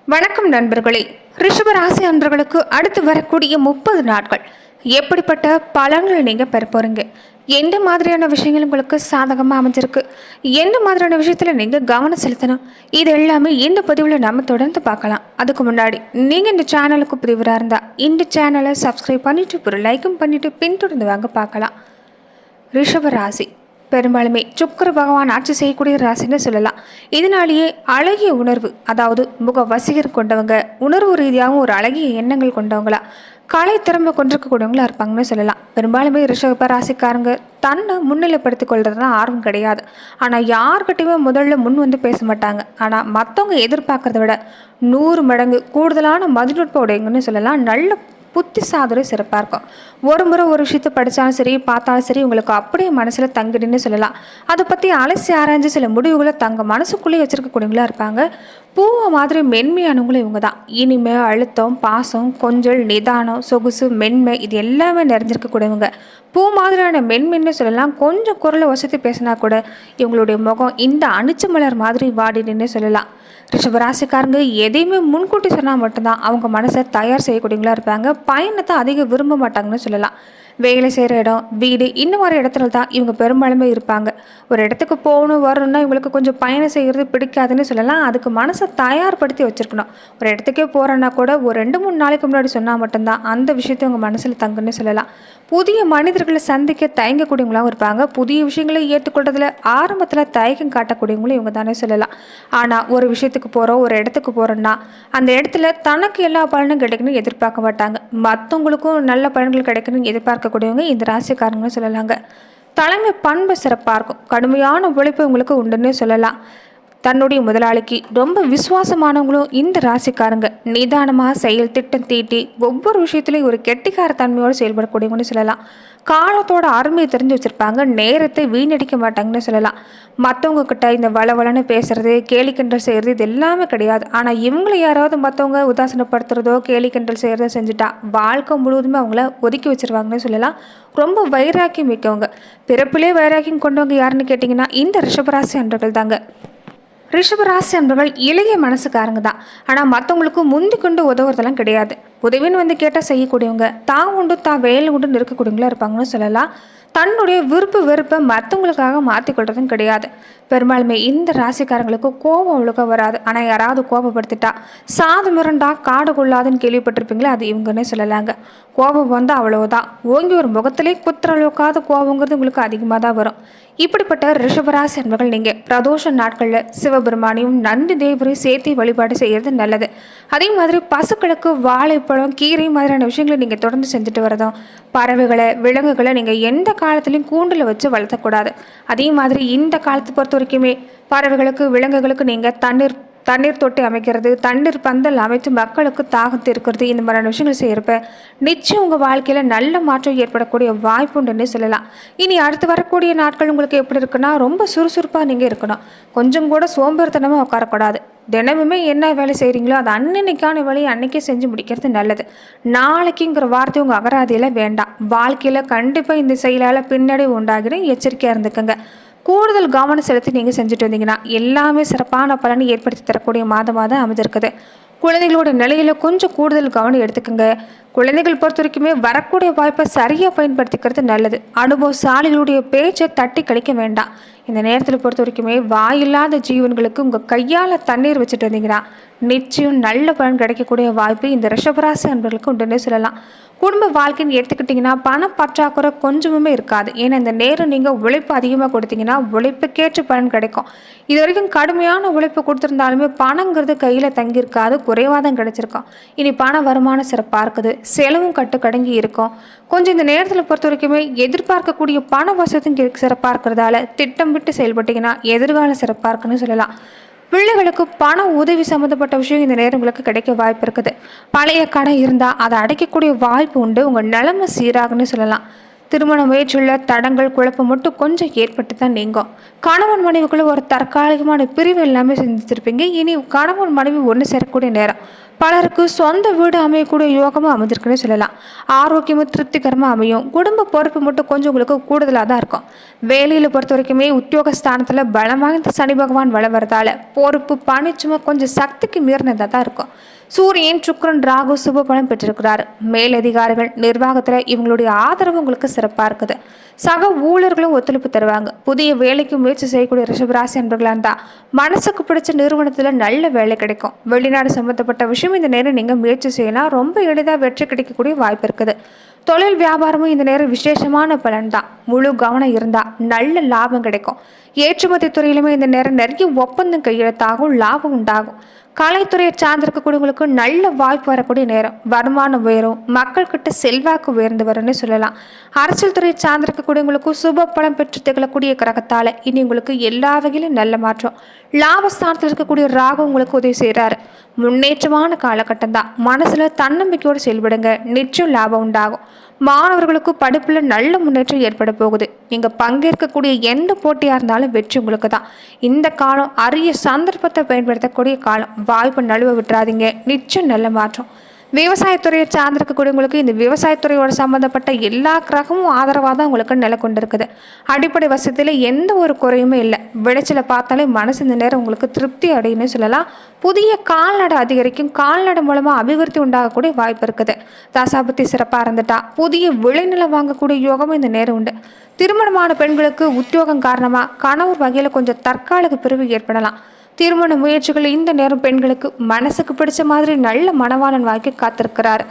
வணக்கம் நண்பர்களே. ரிஷப ராசி அன்பர்களுக்கு அடுத்து வரக்கூடிய 30 நாட்கள் எப்படிப்பட்ட பலன்களை நீங்கள் பெற போகிறீங்க? எந்த மாதிரியான விஷயங்கள் உங்களுக்கு சாதகமாக அமைஞ்சிருக்கு? எந்த மாதிரியான விஷயத்தில் நீங்கள் கவனம் செலுத்தணும்? இது எல்லாமே இந்த பதிவில் நம்ம தொடர்ந்து பார்க்கலாம். அதுக்கு முன்னாடி நீங்கள் இந்த சேனலுக்கு புதிவராக இருந்தால் இந்த சேனலை சப்ஸ்கிரைப் பண்ணிவிட்டு ஒரு லைக்கும் பண்ணிவிட்டு பின்தொடர்ந்து வாங்க பார்க்கலாம். ரிஷப ராசி பெரும்பாலுமே சுக்கிர பகவான் ஆட்சி செய்யக்கூடிய ராசின்னு சொல்லலாம். இதனாலேயே அழகிய உணர்வு, அதாவது முக வசீகர் கொண்டவங்க, உணர்வு ரீதியாகவும் ஒரு அழகிய எண்ணங்கள் கொண்டவங்களா, கலை திறமை கொண்டிருக்கக்கூடியவங்களா இருப்பாங்கன்னு சொல்லலாம். பெரும்பாலுமே ரிஷப ராசிக்காரங்க தன்னை முன்னிலைப்படுத்திக் கொள்றதுலாம் ஆர்வம் கிடையாது. ஆனால் யார்கிட்டையுமே முதல்ல முன் வந்து பேச மாட்டாங்க. ஆனால் மற்றவங்க எதிர்பார்க்கறத விட 100 மடங்கு கூடுதலான மதிநுட்ப உடையங்கன்னு சொல்லலாம். நல்ல புத்தி சாதுரை சிறப்பாக இருக்கும். ஒரு முறை ஒரு விஷயத்தை படித்தாலும் சரி, பார்த்தாலும் சரி, உங்களுக்கு அப்படியே மனசில் தங்கிடுன்னு சொல்லலாம். அதை பற்றி அலசி ஆராய்ஞ்சு சில முடிவுகளை தங்க மனசுக்குள்ளேயே வச்சுருக்கக்கூடியவங்களா இருப்பாங்க. பூவை மாதிரி மென்மையானவங்களும் இவங்க தான். இனிமை, அழுத்தம், பாசம், கொஞ்சல், நிதானம், சொகுசு, மென்மை, இது எல்லாமே நிறைஞ்சிருக்கக்கூடியவங்க. பூ மாதிரியான மென்மென்னு சொல்லலாம். கொஞ்சம் குரலை வசதி பேசினா கூட இவங்களுடைய முகம் இந்த அணிச்ச மலர் மாதிரி வாடிடுன்னு சொல்லலாம். ரிஷபராசிக்காரங்க எதையுமே முன்கூட்டி சொன்னால் மட்டும்தான் அவங்க மனசை தயார் செய்யக்கூடியவங்களா இருப்பாங்க. பயணத்தை அதிகம் விரும்ப மாட்டாங்கன்னு சொல்லலாம். வேலை செய்கிற இடம், வீடு, இந்த மாதிரி இடத்துல தான் இவங்க பெரும்பாலுமே இருப்பாங்க. ஒரு இடத்துக்கு போகணும் வரணும்னா இவங்களுக்கு கொஞ்சம் பயணம் செய்கிறது பிடிக்காதுன்னு சொல்லலாம். அதுக்கு மனசை தயார்படுத்தி வச்சுருக்கணும். ஒரு இடத்துக்கே போகிறோன்னா கூட ஒரு 2-3 நாளைக்கு முன்னாடி சொன்னால் மட்டும்தான் அந்த விஷயத்தை அவங்க மனசில் தங்குன்னு சொல்லலாம். புதிய மனிதர்களை சந்திக்க தயங்கக்கூடியவங்களாகவும் இருப்பாங்க. புதிய விஷயங்களை ஏற்றுக்கொள்றதுல ஆரம்பத்தில் தயக்கம் காட்டக்கூடியவங்களும் இவங்க தானே சொல்லலாம். ஆனால் ஒரு விஷயத்துக்கு போகிறோம், ஒரு இடத்துக்கு போகிறோன்னா அந்த இடத்துல தனக்கு எல்லா பலனும் கிடைக்கணும்னு எதிர்பார்க்க மாட்டாங்க. மற்றவங்களுக்கும் நல்ல பலன்கள் கிடைக்கணும்னு எதிர்பார்க்கக்கூடியவங்க இந்த ராசிக்காரங்கன்னு சொல்லலாங்க. தலைமை பண்பு சிறப்பாக இருக்கும். கடுமையான உழைப்பு உங்களுக்கு உண்டுன்னு சொல்லலாம். தன்னுடைய முதலாளிக்கு ரொம்ப விசுவாசமானவங்களும் இந்த ராசிக்காரங்க. நிதானமாக செயல் திட்டம் தீட்டி ஒவ்வொரு விஷயத்துலையும் ஒரு கெட்டிக்கார தன்மையோடு செயல்படக்கூடியவங்கன்னு சொல்லலாம். காலத்தோட அருமையை தெரிஞ்சு வச்சுருப்பாங்க. நேரத்தை வீணடிக்க மாட்டாங்கன்னு சொல்லலாம். மற்றவங்க கிட்ட இந்த வளவளன்னு பேசுறது, கேலி கிண்டல் செய்கிறது, இது எல்லாமே கிடையாது. ஆனால் இவங்களை யாராவது மற்றவங்க உதாசனப்படுத்துறதோ கேலி கிண்டல் செய்கிறதோ செஞ்சுட்டா வாழ்க்கை முழுவதுமே அவங்கள ஒதுக்கி வச்சுருவாங்கன்னு சொல்லலாம். ரொம்ப வைராக்கியம் மிக்கவங்க. பிறப்பிலே வைராக்கியம் கொண்டவங்க யாருன்னு கேட்டிங்கன்னா இந்த ரிஷபராசி அன்பர்கள் தாங்க. ரிஷபராசி அன்பர்கள் இளைய மனசுக்காரங்க தான். ஆனால் மற்றவங்களுக்கு முந்தி கொண்டு உதவுறதெல்லாம் கிடையாது. உதவின்னு வந்து கேட்டால் செய்யக்கூடியவங்க, தான் உண்டு தான் வேலை உண்டு இருக்கக்கூடியவங்களா இருப்பாங்கன்னு சொல்லலாம். தன்னுடைய விருப்ப வெறுப்பை மற்றவங்களுக்காக மாற்றிக்கொள்றதும் கிடையாது. பெரும்பாலுமே இந்த ராசிக்காரங்களுக்கு கோபம் அவ்வளோக்கா வராது. ஆனால் யாராவது கோபப்படுத்திட்டா சாது மிரண்டா காடு கொள்ளாதுன்னு கேள்விப்பட்டிருப்பீங்களே, அது இவங்கன்னே சொல்லலாங்க. கோபம் வந்தால் அவ்வளோதான். ஓங்கி ஒரு முகத்திலே குத்துற அளவுக்காத கோபங்கிறது உங்களுக்கு அதிகமாக தான் வரும். இப்படிப்பட்ட ரிஷபராசி அன்பர்கள் நீங்கள் பிரதோஷ நாட்களில் சிவபெருமானையும் நந்தி தேவரையும் சேர்த்து வழிபாடு செய்கிறது நல்லது. அதே மாதிரி பசுக்களுக்கு வாழைப்பழம், கீரை மாதிரியான விஷயங்களை நீங்கள் தொடர்ந்து செஞ்சுட்டு வரதும், பறவைகளை, விலங்குகளை நீங்கள் எந்த காலத்துலையும் கூண்டில் வச்சு வளர்த்தக்கூடாது. அதே மாதிரி இந்த காலத்தை பொறுத்த வரைக்குமே பறவைகளுக்கு, விலங்குகளுக்கு நீங்கள் தண்ணீர் தொட்டி அமைக்கிறது, தண்ணீர் பந்தல் அமைத்து மக்களுக்கு தாகத்து இருக்கிறது, இந்த மாதிரியான விஷயங்கள் செய்கிறப்ப நிச்சயம் உங்கள் வாழ்க்கையில் நல்ல மாற்றம் ஏற்படக்கூடிய வாய்ப்பு உண்டுன்னு சொல்லலாம். இனி அடுத்து வரக்கூடிய நாட்கள் உங்களுக்கு எப்படி இருக்குன்னா, ரொம்ப சுறுசுறுப்பாக நீங்கள் இருக்கணும். கொஞ்சம் கூட சோம்பேறித்தனமாக உட்காரக்கூடாது. தினமுமே என்ன வேலை செய்கிறீங்களோ அது அன்னைக்கான வேலையை அன்னைக்கே செஞ்சு முடிக்கிறது நல்லது. நாளைக்குங்கிற வார்த்தை உங்கள் அகராதியில் வேண்டாம். வாழ்க்கையில் கண்டிப்பாக இந்த செயலால் பின்னடைவு உண்டாகிடும். எச்சரிக்கையாக இருந்துக்கங்க. கூடுதல் கவனம் செலுத்தி நீங்கள் செஞ்சுட்டு வந்தீங்கன்னா எல்லாமே சிறப்பான பலனை ஏற்படுத்தி தரக்கூடிய மாதமாக தான் அமைஞ்சிருக்குது. குழந்தைகளோட நிலையில் கொஞ்சம் கூடுதல் கவனம் எடுத்துக்கோங்க. குழந்தைகள் பொறுத்த வரைக்குமே வரக்கூடிய வாய்ப்பை சரியாக பயன்படுத்திக்கிறது நல்லது. அனுபவசாலிகளுடைய பேச்சை தட்டி கழிக்க வேண்டாம். இந்த நேரத்தில் பொறுத்த வரைக்குமே வாயில்லாத ஜீவன்களுக்கு உங்கள் கையால் தண்ணீர் வச்சுட்டு வந்தீங்கன்னா நிச்சயம் நல்ல பலன் கிடைக்கக்கூடிய வாய்ப்பு இந்த ரிஷபராசி அன்பர்களுக்கு உண்டுன்னே சொல்லலாம். குடும்ப வாழ்க்கைன்னு எடுத்துக்கிட்டிங்கன்னா பண பற்றாக்குறை கொஞ்சமுமே இருக்காது. ஏன்னா இந்த நேரம் நீங்கள் உழைப்பு அதிகமாக கொடுத்தீங்கன்னா உழைப்புக்கேற்ற பலன் கிடைக்கும். இது வரைக்கும் கடுமையான உழைப்பு கொடுத்துருந்தாலுமே பணங்கிறது கையில் தங்கியிருக்காது, குறைவாக தான் கிடைச்சிருக்கும். இனி பண வருமானம் சிறப்பாக இருக்குது, செலவும் கட்டுக்கடங்கி இருக்கும். கொஞ்சம் இந்த நேரத்தில் பொறுத்த வரைக்குமே எதிர்பார்க்கக்கூடிய பண வசதியும் சிறப்பாக இருக்கிறதால திட்டம் விட்டு செயல்பட்டிங்கன்னா எதிர்காலம் சிறப்பாக இருக்குன்னு சொல்லலாம். பிள்ளைகளுக்கு பண உதவி சம்மந்தப்பட்ட விஷயம் இந்த நேரம் உங்களுக்கு கிடைக்க வாய்ப்பு இருக்குது. பழைய கடை இருந்தால் அதை அடைக்கக்கூடிய வாய்ப்பு உண்டு. உங்கள் நிலைமை சீராகுன்னு சொல்லலாம். திருமண முயற்சியுள்ள தடங்கள் குழப்பம் மட்டும் கொஞ்சம் ஏற்பட்டு தான் நீங்கும். கணவன் மனைவிக்குள்ள ஒரு தற்காலிகமான பிரிவு எல்லாமே சிந்திச்சிருப்பீங்க. இனி கணவன் மனைவி ஒன்று சேரக்கூடிய நேரம். பலருக்கு சொந்த வீடு அமையக்கூடிய யோகமும் அமைஞ்சிருக்குன்னு சொல்லலாம். ஆரோக்கியமும் திருப்திகரமாக அமையும். குடும்ப பொறுப்பு மட்டும் கொஞ்சம் உங்களுக்கு கூடுதலாக தான் இருக்கும். வேலையில் பொறுத்த வரைக்குமே உத்தியோக ஸ்தானத்தில் பலம் வாய்ந்த சனி பகவான் வளம் வரதால பொறுப்பு பணிச்சுமை கொஞ்சம் சக்திக்கு மீறினதாக தான் இருக்கும். சூரியன் சுக்கிரன் ராகு சுப பலம் பெற்றிருக்கிறார். மேலதிகாரிகள் நிர்வாகத்தில் இவங்களுடைய ஆதரவு உங்களுக்கு சிறப்பாக இருக்குது. சக ஊழியர்களும் ஒத்துழைப்பு தருவாங்க. புதிய வேலைக்கு முயற்சி செய்யக்கூடிய ரிஷபராசி அன்பர்களாக இருந்தால் மனசுக்கு பிடிச்ச நிறுவனத்தில் நல்ல வேலை கிடைக்கும். வெளிநாடு சம்பந்தப்பட்ட விஷயம் இந்த நேரம் நீங்கள் முயற்சி செய்யலாம். ரொம்ப எளிதாக வெற்றி கிடைக்கக்கூடிய வாய்ப்பு இருக்குது. தொழில் வியாபாரமும் இந்த நேரம் விசேஷமான பலன் தான். முழு கவனம் இருந்தால் நல்ல லாபம் கிடைக்கும். ஏற்றுமதி துறையிலுமே இந்த நேரம் நிறைய ஒப்பந்தம் கையெழுத்தாகும், லாபம் உண்டாகும். கலைத்துறையை சார்ந்திருக்கக்கூடியவங்களுக்கு நல்ல வாய்ப்பு வரக்கூடிய நேரம். வருமானம் உயரும், மக்கள்கிட்ட செல்வாக்கு உயர்ந்து வரும்னு சொல்லலாம். அரசியல் துறையை சார்ந்திருக்கக்கூடியவங்களுக்கும் சுப பலம் பெற்று திகழக்கூடிய கிரகத்தால் இனி உங்களுக்கு எல்லா வகையிலும் நல்ல மாற்றம். லாபஸ்தானத்தில் இருக்கக்கூடிய ராகு உங்களுக்கு உதவி செய்கிறாரு. முன்னேற்றமான காலகட்டம் தான். மனசில் தன்னம்பிக்கையோடு செயல்படுங்க, நிச்சயம் லாபம் உண்டாகும். மாணவர்களுக்கு படிப்பில் நல்ல முன்னேற்றம் ஏற்பட போகுது. நீங்கள் பங்கேற்கக்கூடிய எந்த போட்டியாக இருந்தாலும் வெற்றி உங்களுக்கு தான். இந்த காலம் அரிய சந்தர்ப்பத்தை பயன்படுத்தக்கூடிய காலம். வாய்ப்பு நழுவ விட்டுறாதீங்க, நிச்சயம் நல்ல மாற்றம். விவசாயத்துறையை சார்ந்திருக்கக்கூடியவங்களுக்கு இந்த விவசாயத்துறையோட சம்மந்தப்பட்ட எல்லா கிரகமும் ஆதரவாக தான் உங்களுக்கு நிலை கொண்டிருக்குது. அடிப்படை வசதியில் எந்த ஒரு குறையுமே இல்லை. விளைச்சலை பார்த்தாலே மனசு இந்த நேரம் உங்களுக்கு திருப்தி அடையுன்னு சொல்லலாம். புதிய கால்நடை அதிகரிக்கும். கால்நடை மூலமாக அபிவிருத்தி உண்டாகக்கூடிய வாய்ப்பு இருக்குது. தசாபத்தி சிறப்பாக இருந்துட்டா புதிய விளைநிலம் வாங்கக்கூடிய யோகமும் இந்த நேரம் உண்டு. திருமணமான பெண்களுக்கு உத்தியோகம் காரணமாக கணவர் வகையில் கொஞ்சம் தற்காலிக பிரிவு ஏற்படலாம். திருமண முயற்சிகள் இந்த நேரம் பெண்களுக்கு மனசுக்கு பிடிச்ச மாதிரி நல்ல மணவாளன் வாய்க்கு காத்திருக்கிறாரு.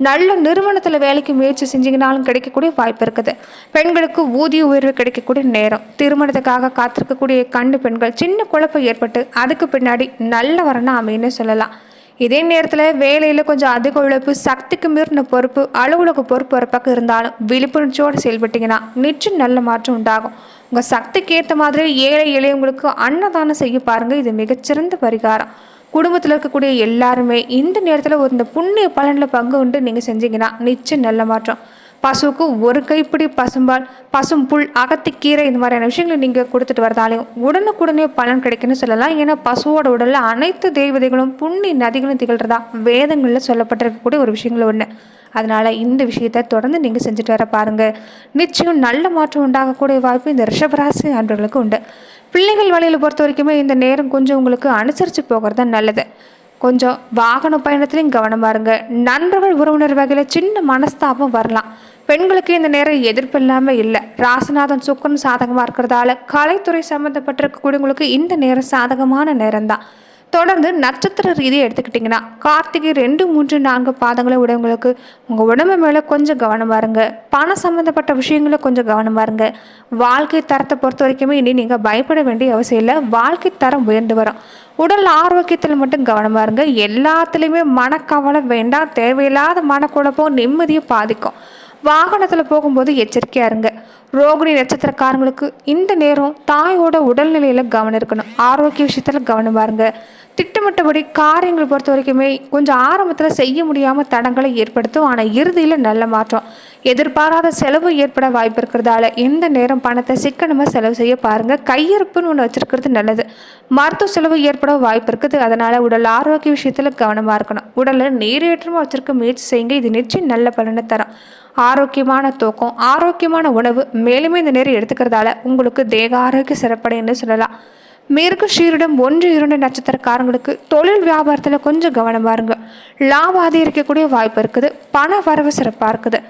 நல்ல நிறுவனத்தில் வேலைக்கு முயற்சி செஞ்சீங்கனாலும் கிடைக்கக்கூடிய வாய்ப்பு இருக்குது. பெண்களுக்கு ஊதிய உயர்வு கிடைக்கக்கூடிய நேரம். திருமணத்துக்காக காத்திருக்கக்கூடிய கண்டு பெண்கள் சின்ன குழப்பம் ஏற்பட்டு அதுக்கு பின்னாடி நல்ல வரணும் அமைன்னு சொல்லலாம். இதே நேரத்தில் வேலையில் கொஞ்சம் அதிக உழைப்பு, சக்திக்கு மீறின பொறுப்பு, அலுவலக பொறுப்பு ஒரு பக்கம் இருந்தாலும் விழிப்புணர்ச்சியோடு செயல்பட்டீங்கன்னா நிச்சயம் நல்ல மாற்றம் உண்டாகும். உங்கள் சக்திக்கு ஏற்ற மாதிரி ஏழை எளியவங்களுக்கு அன்னதானம் செய்ய பாருங்கள். இது மிகச்சிறந்த பரிகாரம். குடும்பத்தில் இருக்கக்கூடிய எல்லாருமே இந்த நேரத்தில் ஒரு இந்த புண்ணிய பலனில் பங்கு கொண்டு நீங்கள் செஞ்சீங்கன்னா நிச்சயம் நல்ல மாற்றம். பசுவுக்கு ஒரு கைப்பிடி பசும்பால், பசும்புல், அகத்திக்கீரை இந்த மாதிரியான விஷயங்களை நீங்கள் கொடுத்துட்டு வரதாலையும் உடனுக்குடனே பலன் கிடைக்குன்னு சொல்லலாம். ஏன்னா பசுவோட உடலில் அனைத்து தெய்வதைகளும் புண்ணிய நதிகளும் திகழ்கிறதா வேதங்களில் சொல்லப்பட்டிருக்கக்கூடிய ஒரு விஷயங்கள் ஒன்று. அதனால் இந்த விஷயத்தை தொடர்ந்து நீங்கள் செஞ்சுட்டு வர பாருங்கள். நிச்சயம் நல்ல மாற்றம் உண்டாகக்கூடிய வாய்ப்பு இந்த ரிஷபராசி அன்பர்களுக்கு உண்டு. பிள்ளைகள் வழியில் பொறுத்த வரைக்குமே இந்த நேரம் கொஞ்சம் உங்களுக்கு அனுசரித்து போகிறது தான் நல்லது. கொஞ்சம் வாகன பயணத்துலையும் கவனமாக இருங்க. நண்பர்கள் உறவினர் வகையில் சின்ன மனஸ்தாபம் வரலாம். பெண்களுக்கு இந்த நேரம் எதிர்ப்பு இல்லாமல் இல்லை. ராசிநாதன் சுக்கரன் சாதகமாக இருக்கிறதால கலைத்துறை சம்மந்தப்பட்டிருக்கக்கூடியவங்களுக்கு இந்த நேரம் சாதகமான நேரம் தான். தொடர்ந்து நட்சத்திர ரீதியை எடுத்துக்கிட்டிங்கன்னா கார்த்திகை 2, 3, 4 பாதங்களை உடையவங்களுக்கு உங்கள் உடம்பு மேலே கொஞ்சம் கவனமாக இருங்க. பணம் சம்மந்தப்பட்ட விஷயங்கள கொஞ்சம் கவனமாக இருங்க. வாழ்க்கை தரத்தை பொறுத்த வரைக்குமே இனி நீங்கள் பயப்பட வேண்டிய அவசியம் இல்லை. வாழ்க்கை தரம் உயர்ந்து வரும். உடல் ஆரோக்கியத்தில் மட்டும் கவனமாக இருங்க. எல்லாத்துலேயுமே மனக்கவலை வேண்டாம். தேவையில்லாத மனக்குழப்பம் நிம்மதியை பாதிக்கும். வாகனத்தில் போகும்போது எச்சரிக்கையாக இருங்க. ரோகிணி நட்சத்திரக்காரங்களுக்கு இந்த நேரம் தாயோட உடல்நிலையில் கவனம் இருக்கணும். ஆரோக்கிய விஷயத்தில் கவனமாக இருங்க. திட்டமிட்டபடி காரியங்கள் பொறுத்த வரைக்குமே கொஞ்சம் ஆரம்பத்தில் செய்ய முடியாமல் தடங்களை ஏற்படுத்தும். ஆனால் இறுதியில் நல்ல மாற்றம். எதிர்பாராத செலவு ஏற்பட வாய்ப்பு இருக்கிறதால இந்த நேரம் பணத்தை சிக்கனமாக செலவு செய்ய பாருங்கள். கையிருப்புன்னு ஒன்று வச்சுருக்கிறது நல்லது. மருத்துவ செலவு ஏற்பட வாய்ப்பு இருக்குது. அதனால் உடல் ஆரோக்கிய விஷயத்தில் கவனமாக இருக்கணும். உடலில் நீரேற்றமாக வச்சுருக்க முயற்சி செய்யுங்க. இது நிச்சயம் நல்ல பலனை தரும். ஆரோக்கியமான தூக்கம், ஆரோக்கியமான உணவு மேலுமே இந்த நேரம் எடுத்துக்கிறதால உங்களுக்கு தேக ஆரோக்கிய சிறப்படைன்னு சொல்லலாம். மிருகஷீரிடம் 1, 2 நட்சத்திரக்காரங்களுக்கு தொழில் வியாபாரத்தில் கொஞ்சம் கவனமாக இருங்க. லாபம் அதிகரிக்கக்கூடிய வாய்ப்பு இருக்குது. பண வரவு சிறப்பாக இருக்குது.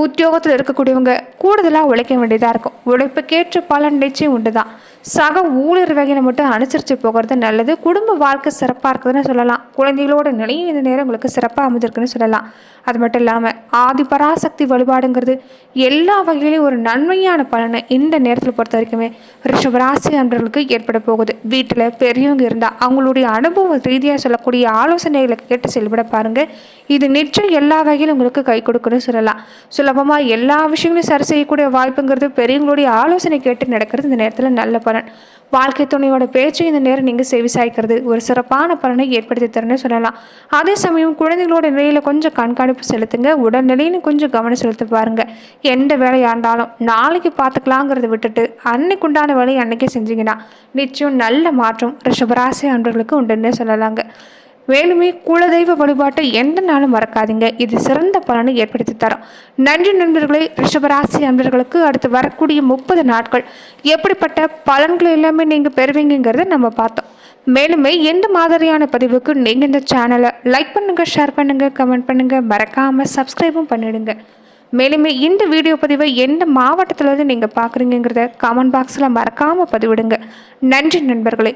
உத்தியோகத்தில் இருக்கக்கூடியவங்க கூடுதலாக உழைக்க வேண்டியதாக இருக்கும். உழைப்புக்கேற்ற பலன் நிச்சயம் உண்டு தான். சக ஊழியர் வகையை மட்டும் அனுசரித்து போகிறது நல்லது. குடும்ப வாழ்க்கை சிறப்பாக இருக்குதுன்னு சொல்லலாம். குழந்தைகளோட நிலையும் இந்த நேரம் உங்களுக்கு சிறப்பாக அமைஞ்சிருக்குன்னு சொல்லலாம். அது மட்டும் இல்லாமல் ஆதிபராசக்தி வழிபாடுங்கிறது எல்லா வகையிலையும் ஒரு நன்மையான பலனை இந்த நேரத்தில் பொறுத்த வரைக்குமே ரிஷபராசி அன்பர்களுக்கு ஏற்பட போகுது. வீட்டில் பெரியவங்க இருந்தால் அவங்களுடைய அனுபவ ரீதியாக சொல்லக்கூடிய ஆலோசனைகளை கேட்டு செயல்பட பாருங்கள். இது நிச்சயம் எல்லா வகையிலும் உங்களுக்கு கை கொடுக்குன்னு சொல்லலாம். சுலபமாக எல்லா விஷயங்களையும் சரி செய்யக்கூடிய வாய்ப்புங்கிறது பெரியவங்களுடைய ஆலோசனை கேட்டு நடக்கிறது இந்த நேரத்தில் நல்ல பலன். வாழ்க்கை துணையோட பேச்சு இந்த நேரம் நீங்கள் செவி சாய்க்கிறது ஒரு சிறப்பான பலனை ஏற்படுத்தி தரணும்னு சொல்லலாம். அதே சமயம் குழந்தைகளோட நிலையில் கொஞ்சம் கண்காணிப்பு செலுத்துங்க. உடல்நிலையிலும் கொஞ்சம் கவனம் செலுத்தி பாருங்க. எந்த வேலையாக இருந்தாலும் நாளைக்கு பார்த்துக்கலாங்கிறத விட்டுட்டு அன்னைக்கு உண்டான வேலையை அன்னைக்கே செஞ்சீங்கன்னா நிச்சயம் நல்ல மாற்றம் ரிஷபராசி அன்பர்களுக்கு உண்டுன்னே சொல்லலாங்க. மேலுமே குலதெய்வ வழிபாட்டை எந்த நாளும் மறக்காதீங்க. இது சிறந்த பலனை ஏற்படுத்தி தரும். நன்றி நண்பர்களே. ரிஷபராசி அன்பர்களுக்கு அடுத்து வரக்கூடிய 30 நாட்கள் எப்படிப்பட்ட பலன்கள் எல்லாமே நீங்கள் பெறுவீங்கிறத நம்ம பார்த்தோம். மேலுமே எந்த மாதிரியான பதிவுக்கு நீங்கள் இந்த சேனலை லைக் பண்ணுங்கள், ஷேர் பண்ணுங்கள், கமெண்ட் பண்ணுங்கள், மறக்காமல் சப்ஸ்கிரைபும் பண்ணிடுங்க. மேலுமே இந்த வீடியோ பதிவை எந்த மாவட்டத்திலேருந்து நீங்கள் பார்க்குறீங்கிறத கமெண்ட் பாக்ஸில் மறக்காமல் பதிவிடுங்க. நன்றி நண்பர்களே.